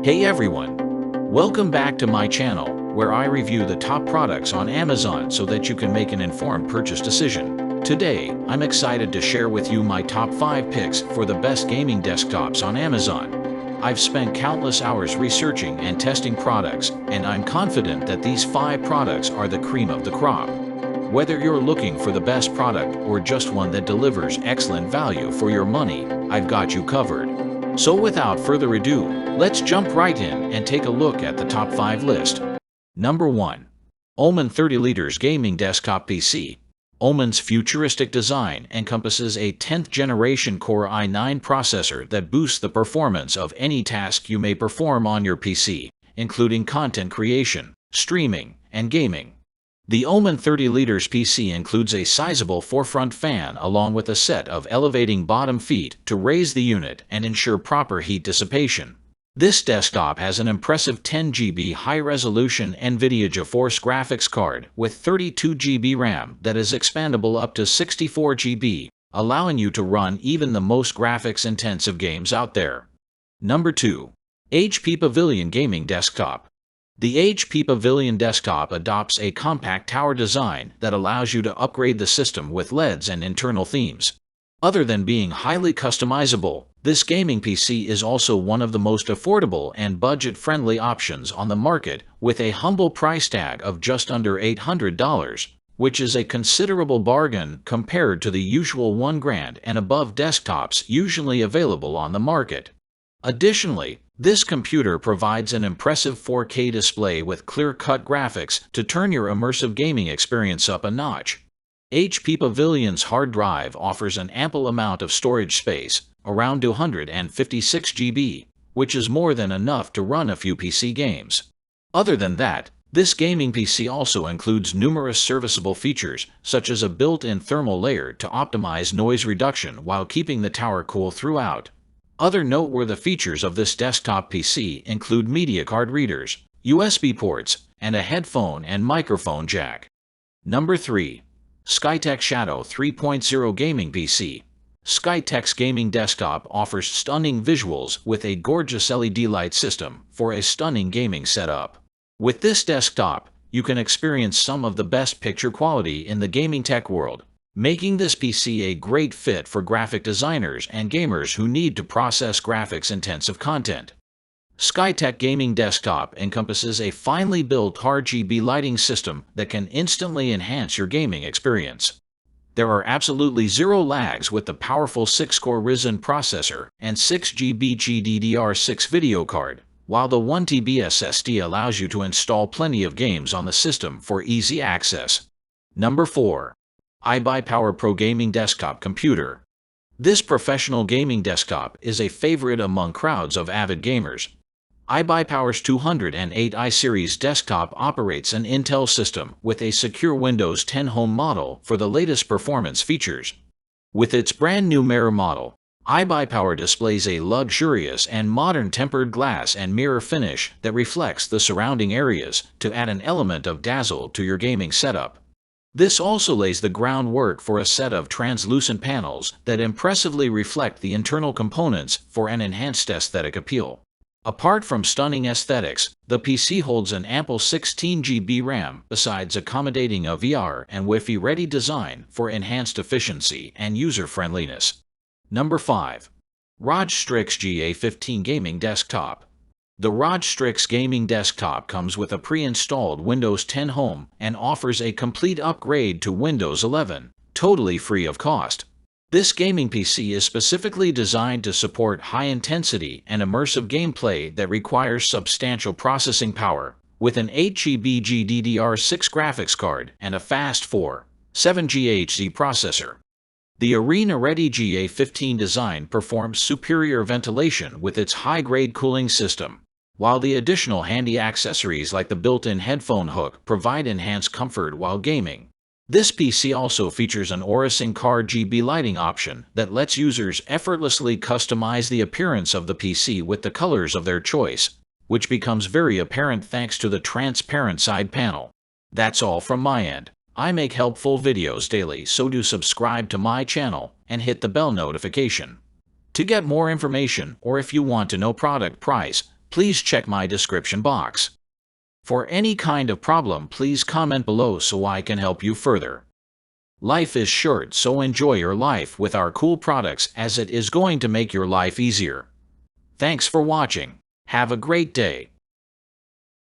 Hey everyone! Welcome back to my channel, where I review the top products on Amazon so that you can make an informed purchase decision. Today, I'm excited to share with you my top 5 picks for the best gaming desktops on Amazon. I've spent countless hours researching and testing products, and I'm confident that these 5 products are the cream of the crop. Whether you're looking for the best product or just one that delivers excellent value for your money, I've got you covered. So without further ado, let's jump right in and take a look at the top 5 list. Number 1. Omen 30 Liters Gaming Desktop PC. Omen's futuristic design encompasses a 10th generation Core i9 processor that boosts the performance of any task you may perform on your PC, including content creation, streaming, and gaming. The Omen 30 Liters PC includes a sizable forefront fan along with a set of elevating bottom feet to raise the unit and ensure proper heat dissipation. This desktop has an impressive 10 GB high-resolution NVIDIA GeForce graphics card with 32 GB RAM that is expandable up to 64 GB, allowing you to run even the most graphics-intensive games out there. Number 2. HP Pavilion Gaming Desktop. The HP Pavilion desktop adopts a compact tower design that allows you to upgrade the system with LEDs and internal themes. Other than being highly customizable, this gaming PC is also one of the most affordable and budget-friendly options on the market, with a humble price tag of just under $800, which is a considerable bargain compared to the usual $1,000 and above desktops usually available on the market. Additionally, this computer provides an impressive 4K display with clear-cut graphics to turn your immersive gaming experience up a notch. HP Pavilion's hard drive offers an ample amount of storage space, around 256 GB, which is more than enough to run a few PC games. Other than that, this gaming PC also includes numerous serviceable features, such as a built-in thermal layer to optimize noise reduction while keeping the tower cool throughout. Other noteworthy features of this desktop PC include media card readers, USB ports, and a headphone and microphone jack. Number 3. Skytech Shadow 3.0 Gaming PC. Skytech's gaming desktop offers stunning visuals with a gorgeous LED light system for a stunning gaming setup. With this desktop, you can experience some of the best picture quality in the gaming tech world, making this PC a great fit for graphic designers and gamers who need to process graphics-intensive content. Skytech Gaming Desktop encompasses a finely built RGB lighting system that can instantly enhance your gaming experience. There are absolutely zero lags with the powerful 6-core Ryzen processor and 6GB GDDR6 video card, while the 1TB SSD allows you to install plenty of games on the system for easy access. Number 4. iBuyPower Pro Gaming Desktop Computer. This professional gaming desktop is a favorite among crowds of avid gamers. iBuyPower's 208i series desktop operates an Intel system with a secure Windows 10 Home model for the latest performance features. With its brand new mirror model, iBuyPower displays a luxurious and modern tempered glass and mirror finish that reflects the surrounding areas to add an element of dazzle to your gaming setup. This also lays the groundwork for a set of translucent panels that impressively reflect the internal components for an enhanced aesthetic appeal. Apart from stunning aesthetics, the PC holds an ample 16 GB RAM besides accommodating a VR and Wi-Fi ready design for enhanced efficiency and user-friendliness. Number 5. ROG Strix GA15 Gaming Desktop. The ROG Strix gaming desktop comes with a pre-installed Windows 10 Home and offers a complete upgrade to Windows 11, totally free of cost. This gaming PC is specifically designed to support high-intensity and immersive gameplay that requires substantial processing power, with an 8GB GDDR6 graphics card and a fast 4.7 GHz processor. The Arena-ready GA15 design performs superior ventilation with its high-grade cooling system, while the additional handy accessories like the built-in headphone hook provide enhanced comfort while gaming. This PC also features an Aurasync RGB lighting option that lets users effortlessly customize the appearance of the PC with the colors of their choice, which becomes very apparent thanks to the transparent side panel. That's all from my end. I make helpful videos daily, so do subscribe to my channel and hit the bell notification. To get more information or if you want to know product price, please check my description box. For any kind of problem, please comment below so I can help you further. Life is short, so enjoy your life with our cool products, as it is going to make your life easier. Thanks for watching. Have a great day.